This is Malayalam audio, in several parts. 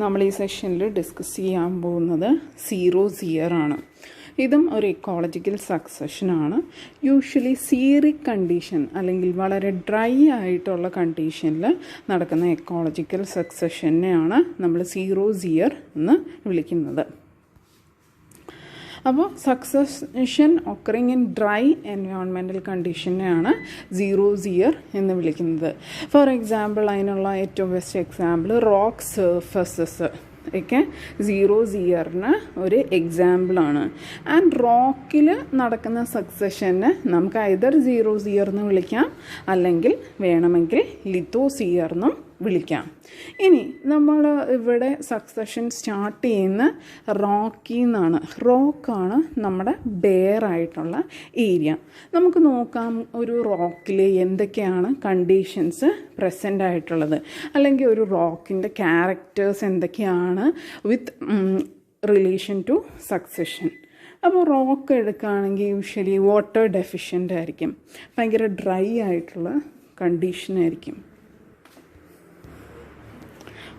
നമ്മൾ ഈ സെഷനിൽ ഡിസ്കസ് ചെയ്യാൻ പോകുന്നത് സീറോസ് ഇയർ ആണ്. ഇതും ഒരു ഇക്കോളജിക്കൽ സക്സഷനാണ്. യൂഷ്വലി സീറിക് കണ്ടീഷൻ അല്ലെങ്കിൽ വളരെ ഡ്രൈ ആയിട്ടുള്ള കണ്ടീഷനിൽ നടക്കുന്ന ഇക്കോളജിക്കൽ സക്സഷനെയാണ് നമ്മൾ സീറോസ് ഇയർ എന്ന് വിളിക്കുന്നത്. അപ്പോൾ succession occurring in dry environmental കണ്ടീഷനെയാണ് സീറോസ് ഇയർ എന്ന് വിളിക്കുന്നത്. ഫോർ എക്സാമ്പിൾ, അതിനുള്ള ഏറ്റവും ബെസ്റ്റ് എക്സാമ്പിൾ റോക്ക് സർഫസസ് ഒക്കെ സീറോസ് ഇയറിന് ഒരു എക്സാമ്പിളാണ്. ആൻഡ് റോക്കിൽ നടക്കുന്ന സക്സഷന് നമുക്ക് ഐദർ സീറോസ് ഇയർ എന്ന് വിളിക്കാം, അല്ലെങ്കിൽ വേണമെങ്കിൽ ലിത്തോസ് ഇയർ എന്നും വിളിക്കാം. ഇനി നമ്മൾ ഇവിടെ സക്സഷൻ സ്റ്റാർട്ട് ചെയ്യുന്ന റോക്കിൽ നിന്നാണ്. റോക്കാണ് നമ്മുടെ ബെയർ ആയിട്ടുള്ള ഏരിയ. നമുക്ക് നോക്കാം ഒരു റോക്കിൽ എന്തൊക്കെയാണ് കണ്ടീഷൻസ് പ്രസൻ്റ് ആയിട്ടുള്ളത്, അല്ലെങ്കിൽ ഒരു റോക്കിൻ്റെ ക്യാരക്ടേഴ്സ് എന്തൊക്കെയാണ് വിത്ത് റിലേഷൻ ടു സക്സഷൻ. അപ്പോൾ റോക്ക് എടുക്കുകയാണെങ്കിൽ യൂഷ്വലി വാട്ടർ ഡെഫിഷ്യൻ്റ് ആയിരിക്കും, ഭയങ്കര ഡ്രൈ ആയിട്ടുള്ള കണ്ടീഷനായിരിക്കും.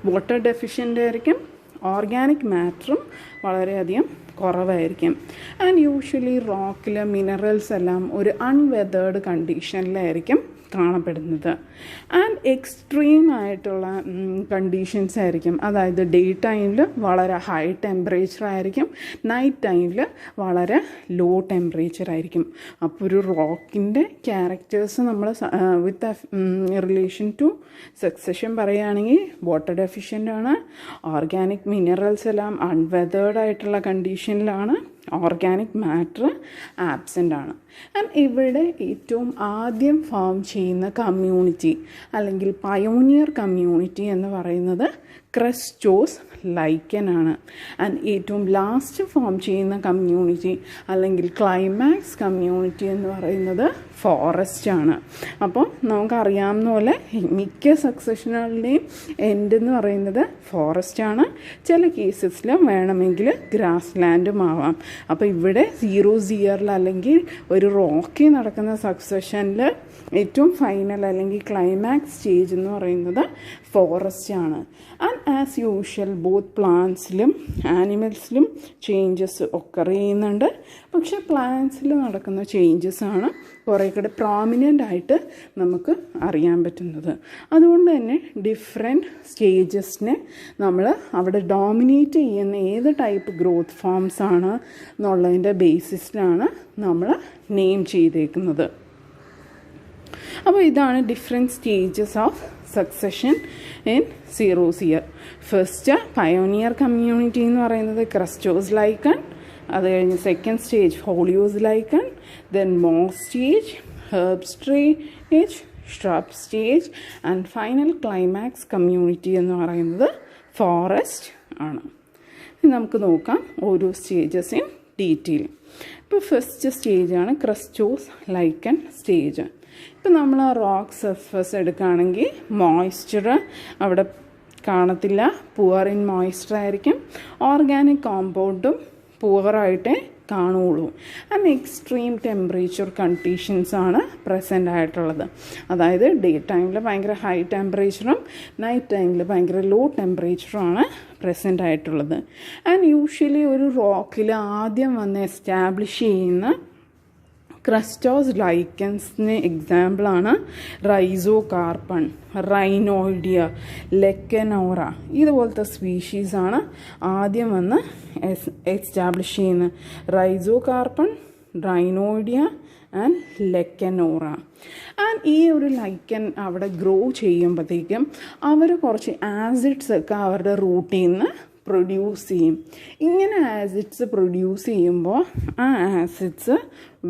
വാട്ടർ ഡെഫിഷ്യൻ്റ് ആയിരിക്കും. ഓർഗാനിക് മാറ്ററും വളരെയധികം കുറവായിരിക്കും. ആൻഡ് യൂഷ്വലി റോക്കിൽ മിനറൽസ് എല്ലാം ഒരു അൺവെതേർഡ് കണ്ടീഷനിലായിരിക്കും കാണപ്പെടുന്നത്. ആൻഡ് എക്സ്ട്രീം ആയിട്ടുള്ള കണ്ടീഷൻസ് ആയിരിക്കും. അതായത് ഡേ ടൈമിൽ വളരെ ഹൈ ടെമ്പറേച്ചർ ആയിരിക്കും, നൈറ്റ് ടൈമിൽ വളരെ ലോ ടെമ്പറേച്ചർ ആയിരിക്കും. അപ്പോൾ ഒരു റോക്കിൻ്റെ ക്യാരക്ടേഴ്സ് നമ്മൾ വിത്ത് റിലേഷൻ ടു സക്സഷൻ പറയുകയാണെങ്കിൽ വാട്ടർ ഡെഫിഷ്യൻ്റ് ആണ്, ഓർഗാനിക് മിനറൽസ് എല്ലാം അൺവെതേർഡ് ആയിട്ടുള്ള കണ്ടീഷനിലാണ്, ഓർഗാനിക് മാറ്റർ ആബ്സെൻ്റ് ആണ്. ആൻഡ് ഇവിടെ ഏറ്റവും ആദ്യം ഫോം ചെയ്യുന്ന കമ്മ്യൂണിറ്റി അല്ലെങ്കിൽ പയോനിയർ കമ്മ്യൂണിറ്റി എന്ന് പറയുന്നത് ക്രസ്റ്റോസ് ലൈക്കൻ ആണ്. ആൻഡ് ഏറ്റവും ലാസ്റ്റ് ഫോം ചെയ്യുന്ന കമ്മ്യൂണിറ്റി അല്ലെങ്കിൽ ക്ലൈമാക്സ് കമ്മ്യൂണിറ്റി എന്ന് പറയുന്നത് ഫോറസ്റ്റ് ആണ്. അപ്പോൾ നമുക്കറിയാവുന്ന പോലെ മിക്ക സക്സഷനുകളുടെയും എൻഡ് എന്ന് പറയുന്നത് ഫോറസ്റ്റ് ആണ്. ചില കേസസിൽ വേണമെങ്കിൽ ഗ്രാസ് ലാൻഡും ആവാം. അപ്പോൾ ഇവിടെ സീറോസ് ഇയറിൽ അല്ലെങ്കിൽ ഒരു റോക്കിൽ നടക്കുന്ന സക്സഷനിൽ ഏറ്റവും ഫൈനൽ അല്ലെങ്കിൽ ക്ലൈമാക്സ് സ്റ്റേജ് എന്ന് പറയുന്നത് ഫോറസ്റ്റ് ആണ്. ആൻഡ് ആസ് യൂഷ്വൽ ബോത്ത് പ്ലാന്റ്സിലും ആനിമൽസിലും ചേഞ്ചസ് ഒക്കെ ചെയ്യുന്നുണ്ട്. പക്ഷെ പ്ലാന്റ്സിൽ നടക്കുന്ന ചേഞ്ചസ് ആണ് കുറേ കൂടെ പ്രോമിനൻ്റ് ആയിട്ട് നമുക്ക് അറിയാൻ പറ്റുന്നത്. അതുകൊണ്ട് തന്നെ ഡിഫറെൻറ്റ് സ്റ്റേജസിനെ നമ്മൾ അവിടെ ഡോമിനേറ്റ് ചെയ്യുന്ന ഏത് ടൈപ്പ് ഗ്രോത്ത് ഫോംസ് ആണ് എന്നുള്ളതിൻ്റെ ബേസിസിലാണ് നമ്മൾ നെയിം ചെയ്തേക്കുന്നത്. അപ്പോൾ ഇതാണ് different stages of succession in xerosere. First pioneer community എന്ന് പറയുന്നത് ക്രസ്റ്റോസ് ലൈക്കൺ, അത് കഴിഞ്ഞ് second stage foliose lichen, then moss stage, herb stage, shrub stage, and final climax community എന്ന് പറയുന്നത് ഫോറസ്റ്റ് ആണ്. നമുക്ക് നോക്കാം ഓരോ സ്റ്റേജസും ഡീറ്റെയിൽ. ഇപ്പോൾ ഫസ്റ്റ് സ്റ്റേജാണ് ക്രസ്റ്റോസ് ലൈക്കൺ സ്റ്റേജ്. ഇപ്പം നമ്മൾ ആ റോക്ക് സർഫസ് എടുക്കുകയാണെങ്കിൽ മോയ്സ്ചർ അവിടെ കാണത്തില്ല, പുവർ ഇൻ മോയ്സ്ചർ ആയിരിക്കും. ഓർഗാനിക് കോമ്പൗണ്ടും പുവറായിട്ടേ കാണുകയുള്ളൂ. ആൻഡ് എക്സ്ട്രീം ടെമ്പറേച്ചർ കണ്ടീഷൻസാണ് പ്രസൻ്റ് ആയിട്ടുള്ളത്. അതായത് ഡേ ടൈമിൽ ഭയങ്കര ഹൈ ടെമ്പറേച്ചറും നൈറ്റ് ടൈമിൽ ഭയങ്കര ലോ ടെമ്പറേച്ചറുമാണ് പ്രസൻ്റ് ആയിട്ടുള്ളത്. ആൻഡ് യൂഷ്വലി ഒരു റോക്കിൽ ആദ്യം വന്ന് എസ്റ്റാബ്ലിഷ് ചെയ്യുന്ന ക്രസ്റ്റോസ് ലൈക്കൻസിന് എക്സാമ്പിളാണ് റൈസോകാർപ്പൺ, റൈനോയിഡിയ, ലെക്കനോറ. ഇതുപോലത്തെ സ്പീഷീസാണ് ആദ്യം വന്ന് എസ്റ്റാബ്ലിഷ് ചെയ്യുന്നത്. റൈസോകാർപ്പൺ, റൈനോയിഡിയ ആൻഡ് ലെക്കനോറ. ആൻഡ് ഈ ഒരു ലൈക്കൻ അവിടെ ഗ്രോ ചെയ്യുമ്പോഴത്തേക്കും അവർ കുറച്ച് ആസിഡ്സ് ഒക്കെ അവരുടെ റൂട്ടിൽ നിന്ന് പ്രൊഡ്യൂസ് ചെയ്യും. ഇങ്ങനെ ആസിഡ്സ് പ്രൊഡ്യൂസ് ചെയ്യുമ്പോൾ ആ acids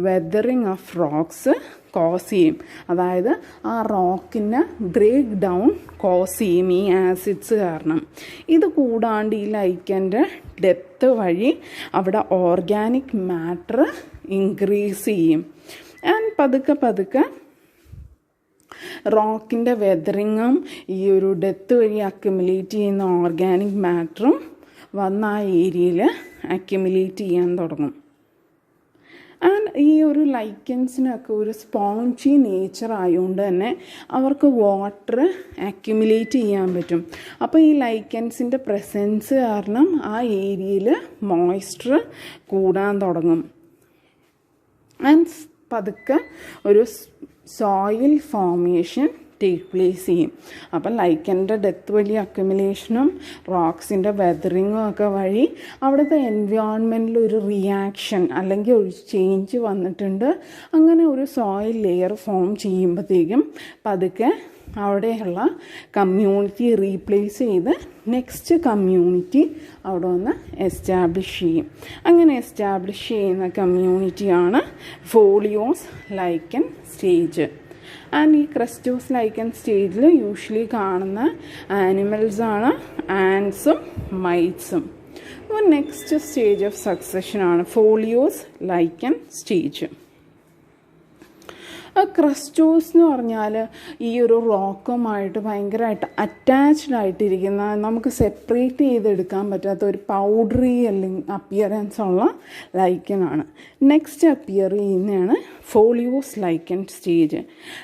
weathering of rocks cause ചെയ്യും. അതായത് ആ റോക്കിന് ബ്രേക്ക് ഡൗൺ കോസ് ചെയ്യും ഈ ആസിഡ്സ് കാരണം. ഇത് കൂടാണ്ട് ഈ ലൈക്കൻ്റെ ഡെപ്ത് വഴി അവിടെ ഓർഗാനിക് മാറ്റർ ഇൻക്രീസ് ചെയ്യും. ആൻഡ് പതുക്കെ റോക്കിൻ്റെ വെതറിങ്ങും ഈ ഒരു ഡെത്ത് വഴി അക്യുമുലേറ്റ് ചെയ്യുന്ന ഓർഗാനിക് മാറ്ററും വന്ന് ആ ഏരിയയിൽ അക്യുമുലേറ്റ് ചെയ്യാൻ തുടങ്ങും. ആൻഡ് ഈ ഒരു ലൈക്കൻസിനൊക്കെ ഒരു സ്പോഞ്ചി നേച്ചർ ആയതുകൊണ്ട് തന്നെ അവർക്ക് വാട്ടർ അക്യുമുലേറ്റ് ചെയ്യാൻ പറ്റും. അപ്പോൾ ഈ ലൈക്കൻസിൻ്റെ പ്രസൻസ് കാരണം ആ ഏരിയയിൽ മോയ്സ്ചർ കൂടാൻ തുടങ്ങും. ആൻഡ് പതുക്കെ ഒരു സോയിൽ ഫോർമേഷൻ ടേക്ക് പ്ലേസ് ചെയ്യും. അപ്പം ലൈക്കൻ്റെ ഡെത്ത് വഴി അക്യുമുലേഷനും റോക്സിൻ്റെ വെതറിങ്ങും ഒക്കെ വഴി അവിടുത്തെ എൻവയോൺമെൻറ്റിൽ ഒരു റിയാക്ഷൻ അല്ലെങ്കിൽ ഒരു ചേഞ്ച് വന്നിട്ടുണ്ട്. അങ്ങനെ ഒരു സോയിൽ ലെയർ ഫോം ചെയ്യുമ്പോഴത്തേക്കും പതുക്കെ അവിടെയുള്ള കമ്മ്യൂണിറ്റി റീപ്ലേസ് ചെയ്ത് നെക്സ്റ്റ് കമ്മ്യൂണിറ്റി അവിടെ വന്ന് എസ്റ്റാബ്ലിഷ് ചെയ്യും. അങ്ങനെ എസ്റ്റാബ്ലിഷ് ചെയ്യുന്ന കമ്മ്യൂണിറ്റിയാണ് ഫോളിയോസ് ലൈക്കൻ സ്റ്റേജ്. ആൻഡ് ഈ ക്രസ്റ്റോസ് ലൈക്കൻ സ്റ്റേജിൽ യൂഷ്വലി കാണുന്ന ആനിമൽസാണ് ആൻസും മൈറ്റ്സും. അപ്പോൾ നെക്സ്റ്റ് സ്റ്റേജ് ഓഫ് സക്സഷനാണ് ഫോളിയോസ് ലൈക്കൻ സ്റ്റേജ്. ക്രസ്റ്റോസ് എന്ന് പറഞ്ഞാൽ ഈ ഒരു റോക്കുമായിട്ട് ഭയങ്കരമായിട്ട് അറ്റാച്ച്ഡ് ആയിട്ടിരിക്കുന്ന, നമുക്ക് സെപ്പറേറ്റ് ചെയ്തെടുക്കാൻ പറ്റാത്ത ഒരു പൗഡറി അല്ലെങ്കിൽ അപ്പിയറൻസ് ഉള്ള ലൈക്കനാണ്. നെക്സ്റ്റ് അപ്പിയർ ചെയ്യുന്നതാണ് ഫോളിയോസ് ലൈക്കൻ സ്റ്റേജ്.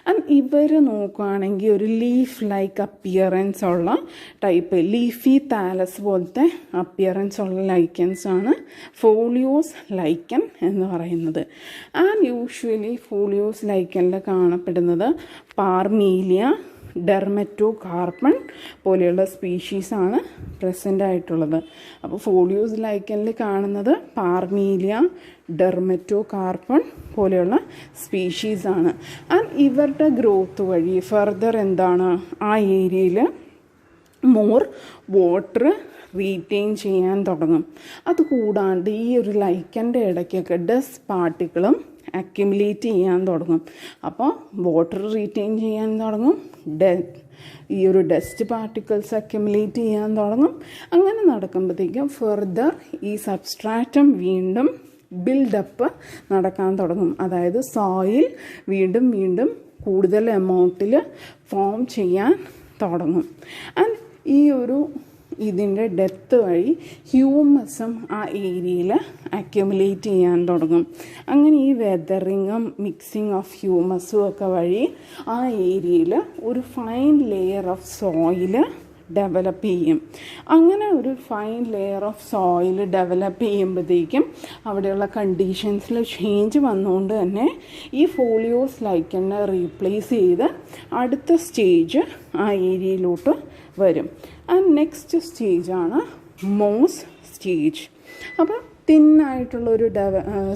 ആൻഡ് ഇവർ നോക്കുകയാണെങ്കിൽ ഒരു ലീഫ് ലൈക്ക് അപ്പിയറൻസ് ഉള്ള ടൈപ്പ്, ലീഫി താലസ് പോലത്തെ അപ്പിയറൻസ് ഉള്ള ലൈക്കൻസ് ആണ് ഫോളിയോസ് ലൈക്കൻ എന്ന് പറയുന്നത്. ആൻഡ് യൂഷ്വലി ഫോളിയോസ് ലൈക്കനിൽ കാണപ്പെടുന്നത് പാർമീലിയ, ഡെർമറ്റോകാർപ്പൺ പോലെയുള്ള സ്പീഷീസാണ് പ്രസൻ്റ് ആയിട്ടുള്ളത്. അപ്പോൾ ഫോളിയോസ് ലൈക്കനിൽ കാണുന്നത് പാർമീലിയ, ഡെർമറ്റോകാർപ്പൺ പോലെയുള്ള സ്പീഷീസാണ്. ആൻഡ് ഇവരുടെ ഗ്രോത്ത് വഴി ഫർദർ എന്താണ്, ആ ഏരിയയിൽ മോർ വാട്ടർ റീറ്റെയിൻ ചെയ്യാൻ തുടങ്ങും. അതുകൂടാണ്ട് ഈ ഒരു ലൈക്കൻ്റെ ഇടയ്ക്കൊക്കെ ഡസ്റ്റ് പാർട്ടിക്കിളും അക്യുമുലേറ്റ് ചെയ്യാൻ തുടങ്ങും. അപ്പോൾ വാട്ടർ റീറ്റെയിൻ ചെയ്യാൻ തുടങ്ങും, ഈ ഒരു ഡസ്റ്റ് പാർട്ടിക്കിൾസ് അക്യുമുലേറ്റ് ചെയ്യാൻ തുടങ്ങും. അങ്ങനെ നടക്കുമ്പോഴത്തേക്കും ഫർദർ ഈ സബ്സ്ട്രാറ്റം വീണ്ടും ബിൽഡപ്പ് നടക്കാൻ തുടങ്ങും. അതായത് സോയിൽ വീണ്ടും വീണ്ടും കൂടുതൽ എമൗണ്ടിൽ ഫോം ചെയ്യാൻ തുടങ്ങും. ആൻഡ് ഈ ഒരു ഇതിൻ്റെ ഡെത്ത് വഴി ഹ്യൂമസും ആ ഏരിയയിൽ അക്യുമുലേറ്റ് ചെയ്യാൻ തുടങ്ങും. അങ്ങനെ ഈ വെതറിങ്ങും മിക്സിങ് ഓഫ് ഹ്യൂമസും ഒക്കെ വഴി ആ ഏരിയയിൽ ഒരു fine layer of soil develop ചെയ്യും. അങ്ങനെ ഒരു fine layer of soil develop ചെയ്യുമ്പോഴത്തേക്കും അവിടെയുള്ള കണ്ടീഷൻസിൽ ചേഞ്ച് വന്നുകൊണ്ട് തന്നെ ഈ ഫോളിയോസ് ലൈക്കനെ റീപ്ലേസ് ചെയ്ത് അടുത്ത സ്റ്റേജ് ആ ഏരിയയിലോട്ട് വരും. ആൻഡ് നെക്സ്റ്റ് സ്റ്റേജാണ് മോസ് സ്റ്റേജ്. അപ്പോൾ തിന്നായിട്ടുള്ളൊരു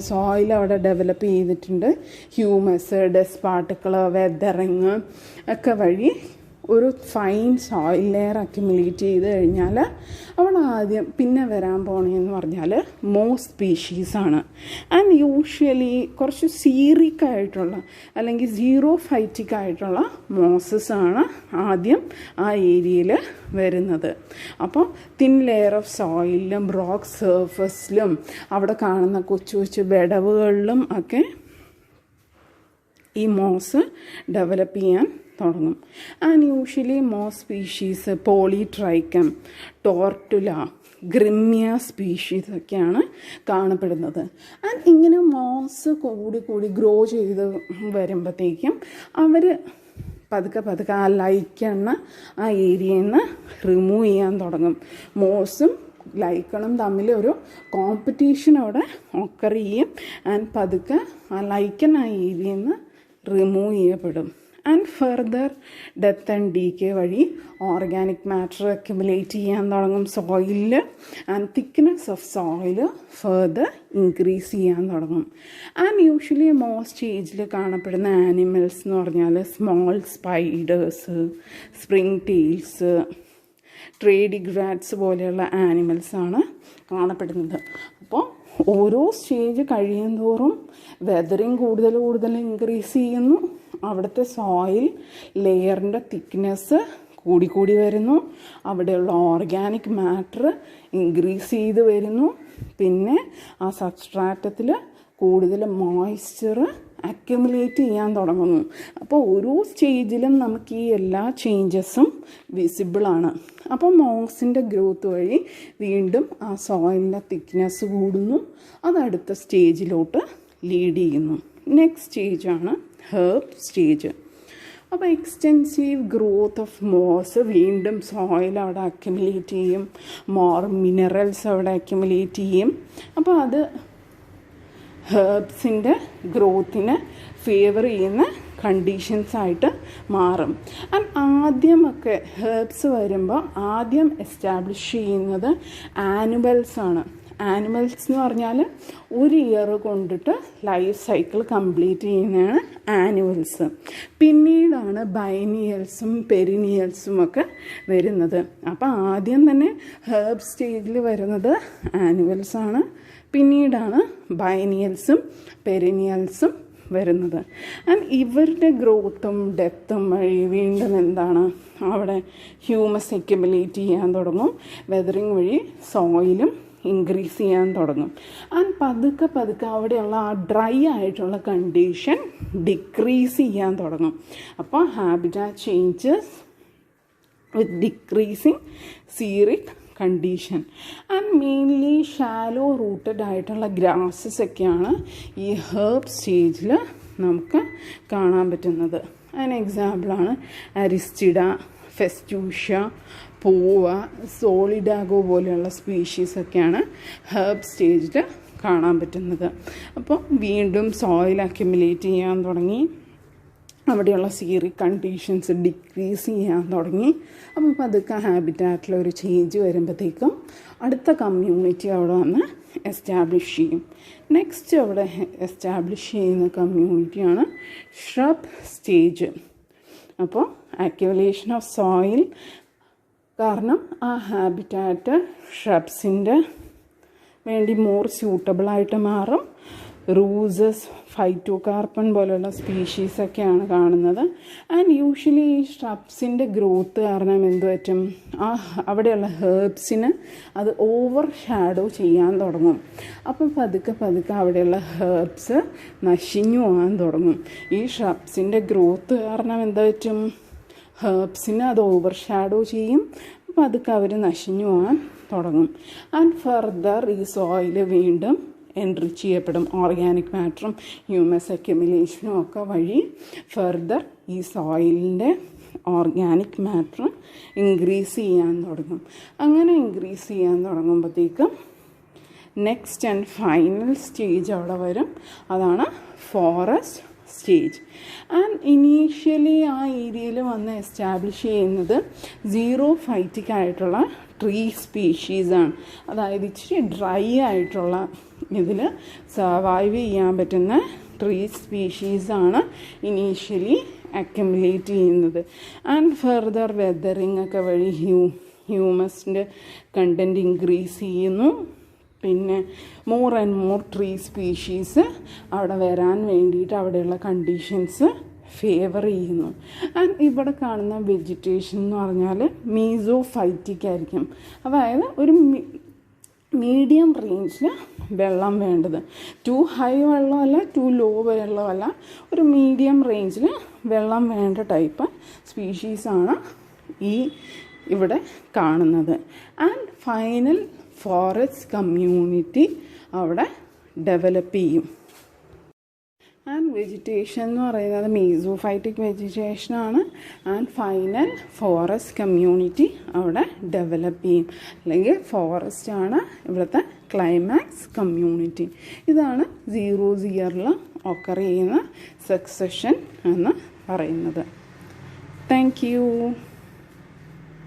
സോയിൽ അവിടെ ഡെവലപ്പ് ചെയ്തിട്ടുണ്ട്. ഹ്യൂമസ്, ഡസ്റ്റ് പാർട്ടിക്കിൾ, വെതറിങ് ഒക്കെ വഴി ഒരു ഫൈൻ സോയിൽ ലെയർ അക്യുമുലേറ്റ് ചെയ്ത് കഴിഞ്ഞാൽ അവിടെ ആദ്യം പിന്നെ വരാൻ പോണതെന്ന് പറഞ്ഞാൽ മോസ് സ്പീഷീസാണ്. ആൻഡ് യൂഷ്വലി കുറച്ച് സീറിക് ആയിട്ടുള്ള അല്ലെങ്കിൽ സീറോ ഫൈറ്റിക് ആയിട്ടുള്ള മോസസാണ് ആദ്യം ആ ഏരിയയിൽ വരുന്നത്. അപ്പോൾ തിൻ ലെയർ ഓഫ് സോയിലും റോക്ക് സർഫസിലും അവിടെ കാണുന്ന കൊച്ചു കൊച്ചു വിടവുകളിലും ഒക്കെ ഈ മോസ് ഡെവലപ്പ് ചെയ്യാൻ തുടങ്ങും. And usually moss species polytrichum, tortula, grimmia species ഒക്കെയാണ് കാണപ്പെടുന്നത്. ആൻഡ് ഇങ്ങനെ മോസ് കൂടി ഗ്രോ ചെയ്ത് വരുമ്പോഴത്തേക്കും അവർ പതുക്കെ ആ ലൈക്കണ്ണ ആ ഏരിയയിൽ നിന്ന് റിമൂവ് ചെയ്യാൻ തുടങ്ങും. മോസും ലൈക്കണും തമ്മിൽ ഒരു കോമ്പറ്റീഷൻ അവിടെ ഒക്കർ ചെയ്യും. ആൻഡ് പതുക്കെ ആ ലൈക്കൺ ആ ഏരിയയിൽ നിന്ന് റിമൂവ് ചെയ്യപ്പെടും. And further death and decay വഴി ഓർഗാനിക് മാറ്റർ അക്യുമുലേറ്റ് ചെയ്യാൻ തുടങ്ങും സോയിലിൽ. And thickness of soil further increase ചെയ്യാൻ തുടങ്ങും. ആൻഡ് യൂഷ്വലി മോസ്റ്റ് സ്റ്റേജിൽ കാണപ്പെടുന്ന ആനിമൽസ് എന്ന് പറഞ്ഞാൽ സ്മോൾ സ്പൈഡേഴ്സ്, സ്പ്രിംഗ് ടെയിൽസ്, ട്രേഡിഗ്രാറ്റ്സ് പോലെയുള്ള ആനിമൽസാണ് കാണപ്പെടുന്നത്. അപ്പോൾ ഓരോ സ്റ്റേജ് കഴിയും തോറും വെതറിങ് കൂടുതൽ ഇൻക്രീസ് ചെയ്യുന്നു. അവിടുത്തെ സോയിൽ ലെയറിൻ്റെ തിക്നെസ് കൂടി വരുന്നു. അവിടെയുള്ള ഓർഗാനിക് മാറ്റർ ഇൻക്രീസ് ചെയ്ത് വരുന്നു. പിന്നെ ആ സബ്സ്ട്രാറ്റത്തിൽ കൂടുതൽ മോയ്സ്ചർ അക്യുമുലേറ്റ് ചെയ്യാൻ തുടങ്ങുന്നു. അപ്പോൾ ഓരോ സ്റ്റേജിലും നമുക്ക് ഈ എല്ലാ ചേഞ്ചസും വിസിബിളാണ്. അപ്പോൾ മോസിൻ്റെ ഗ്രോത്ത് വഴി വീണ്ടും ആ സോയിലിൻ്റെ തിക്നെസ് കൂടുന്നു. അത് അടുത്ത സ്റ്റേജിലോട്ട് ലീഡ് ചെയ്യുന്നു. നെക്സ്റ്റ് സ്റ്റേജാണ് ഹെർബ് സ്റ്റേജ്. അപ്പോൾ എക്സ്റ്റെൻസീവ് ഗ്രോത്ത് ഓഫ് മോസ്, വീണ്ടും സോയിൽ അവിടെ അക്യുമുലേറ്റ് ചെയ്യും, മോർ മിനറൽസ് അവിടെ അക്യുമുലേറ്റ് ചെയ്യും. അപ്പോൾ അത് ഹെർബ്സിൻ്റെ ഗ്രോത്തിനെ ഫേവർ ചെയ്യുന്ന കണ്ടീഷൻസായിട്ട് മാറും. ആദ്യമൊക്കെ ഹെർബ്സ് വരുമ്പോൾ ആദ്യം എസ്റ്റാബ്ലിഷ് ചെയ്യുന്നത് ആനുവൽസാണ്. ആനിമൽസ് എന്ന് പറഞ്ഞാൽ ഒരു ഇയർ കൊണ്ടിട്ട് ലൈഫ് സൈക്കിൾ കംപ്ലീറ്റ് ചെയ്യുന്നതാണ് ആനുവൽസ്. പിന്നീടാണ് ബൈനിയൽസും പെരിനിയൽസും ഒക്കെ വരുന്നത്. അപ്പോൾ ആദ്യം തന്നെ ഹെർബ് സ്റ്റേജിൽ വരുന്നത് ആനുവൽസാണ്, പിന്നീടാണ് ബൈനിയൽസും പെരിനിയൽസും വരുന്നത്. ഇവരുടെ ഗ്രോത്തും ഡെപ്തും വഴി വീണ്ടും എന്താണ്, അവിടെ ഹ്യൂമസ് അക്യുമുലേറ്റ് ചെയ്യാൻ തുടങ്ങും. വെതറിങ് വഴി സോയിലും ഇൻക്രീസ് ചെയ്യാൻ തുടങ്ങും. പതുക്കെ അവിടെയുള്ള ആ ഡ്രൈ ആയിട്ടുള്ള കണ്ടീഷൻ ഡിക്രീസ് ചെയ്യാൻ തുടങ്ങും. അപ്പോൾ habitat changes with decreasing xeric condition. Mainly shallow rooted ആയിട്ടുള്ള ഗ്രാസസ് ഒക്കെയാണ് ഈ ഹെർബ് സ്റ്റേജിൽ നമുക്ക് കാണാൻ പറ്റുന്നത്. അതിന് എക്സാമ്പിളാണ് അരിസ്റ്റിഡ, ഫെസ്റ്റൂഷ്യ, പൂവ, സോളിഡാഗോ പോലെയുള്ള സ്പീഷീസൊക്കെയാണ് ഹെർബ് സ്റ്റേജിൽ കാണാൻ പറ്റുന്നത്. അപ്പോൾ വീണ്ടും സോയിൽ അക്യുമുലേറ്റ് ചെയ്യാൻ തുടങ്ങി, അവിടെയുള്ള സീറിക് കണ്ടീഷൻസ് ഡിക്രീസ് ചെയ്യാൻ തുടങ്ങി. അപ്പോൾ പതുക്കെ ഹാബിറ്റാറ്റിലൊരു ചേഞ്ച് വരുമ്പോഴത്തേക്കും അടുത്ത കമ്മ്യൂണിറ്റി അവിടെ വന്ന് എസ്റ്റാബ്ലിഷ് ചെയ്യും. നെക്സ്റ്റ് അവിടെ എസ്റ്റാബ്ലിഷ് ചെയ്യുന്ന കമ്മ്യൂണിറ്റിയാണ് ഷ്രബ് സ്റ്റേജ്. അപ്പോൾ അക്യുമുലേഷൻ ഓഫ് സോയിൽ കാരണം ആ ഹാബിറ്റാറ്റ് ഷ്രബ്സിൻ്റെ വേണ്ടി മോർ സ്യൂട്ടബിളായിട്ട് മാറും. റൂസസ്, ഫൈറ്റോകാർപ്പൺ പോലെയുള്ള സ്പീഷീസൊക്കെയാണ് കാണുന്നത്. യൂഷ്വലി ഈ ഷ്രബ്സിൻ്റെ ഗ്രോത്ത് കാരണം എന്ത് പറ്റും, അവിടെയുള്ള ഹെർബ്സിന് അത് ഓവർ ഷാഡോ ചെയ്യാൻ തുടങ്ങും. അപ്പം പതുക്കെ അവിടെയുള്ള ഹെർബ്സ് നശിഞ്ഞു പോകാൻ തുടങ്ങും. ഈ ഷ്രബ്സിൻ്റെ ഗ്രോത്ത് കാരണം എന്താ പറ്റും, ഹെർബ്സിന് അത് ഓവർ ഷാഡോ ചെയ്യും. അപ്പോൾ അതൊക്കെ അവർ നശിഞ്ഞു പോകാൻ തുടങ്ങും. ഫർദർ ഈ സോയിൽ വീണ്ടും എൻറിച്ച് ചെയ്യപ്പെടും. ഓർഗാനിക് മാറ്ററും ഹ്യൂമസ് അക്യുമുലേഷനും ഒക്കെ വഴി ഫർദർ ഈ സോയിലിൻ്റെ ഓർഗാനിക് മാറ്റർ ഇൻക്രീസ് ചെയ്യാൻ തുടങ്ങും. അങ്ങനെ ഇൻക്രീസ് ചെയ്യാൻ തുടങ്ങുമ്പോഴത്തേക്കും നെക്സ്റ്റ് ആൻഡ് ഫൈനൽ സ്റ്റേജ് അവിടെ വരും. അതാണ് ഫോറസ്റ്റ് സ്റ്റേജ്. ഇനീഷ്യലി ആ ഏരിയയിൽ വന്ന് എസ്റ്റാബ്ലിഷ് ചെയ്യുന്നത് സീറോ ഫൈറ്റിക് ആയിട്ടുള്ള ട്രീ സ്പീഷീസാണ്. അതായത് ഇച്ചിരി ഡ്രൈ ആയിട്ടുള്ള ഇതിൽ സർവൈവ് ചെയ്യാൻ പറ്റുന്ന ട്രീ സ്പീഷീസാണ് ഇനീഷ്യലി അക്യുമുലേറ്റ് ചെയ്യുന്നത്. ഫർദർ വെതറിങ് ഒക്കെ വഴി ഹ്യൂമസിൻ്റെ കണ്ടൻറ്റ് ഇൻക്രീസ് ചെയ്യുന്നു. പിന്നെ more and more tree species അവിടെ വരാൻ വേണ്ടിയിട്ട് അവിടെയുള്ള കണ്ടീഷൻസ് ഫേവർ ചെയ്യുന്നു. ഇവിടെ കാണുന്ന വെജിറ്റേഷൻ എന്ന് പറഞ്ഞാൽ മീസോഫൈറ്റിക് ആയിരിക്കും. അതായത് ഒരു മീഡിയം റേഞ്ചിൽ വെള്ളം വേണ്ടത്. ടു ഹൈ വെള്ളമല്ല, ടു ലോ വെള്ളമല്ല, ഒരു മീഡിയം റേഞ്ചിൽ വെള്ളം വേണ്ട ടൈപ്പ് സ്പീഷീസാണ് ഇവിടെ കാണുന്നത്. ഫൈനൽ ഫോറസ്റ്റ് കമ്മ്യൂണിറ്റി അവിടെ ഡെവലപ്പ് ചെയ്യും. വെജിറ്റേഷൻ എന്ന് പറയുന്നത് മീസോഫൈറ്റിക് വെജിറ്റേഷനാണ്. ഫൈനൽ ഫോറസ്റ്റ് കമ്മ്യൂണിറ്റി അവിടെ ഡെവലപ്പ് ചെയ്യും. അല്ലെങ്കിൽ ഫോറസ്റ്റ് ആണ് ഇവിടുത്തെ ക്ലൈമാക്സ് കമ്മ്യൂണിറ്റി. ഇതാണ് 0 ഇയറിൽ ഒക്കർ ചെയ്യുന്ന സക്സഷൻ എന്ന് പറയുന്നത്. Thank you.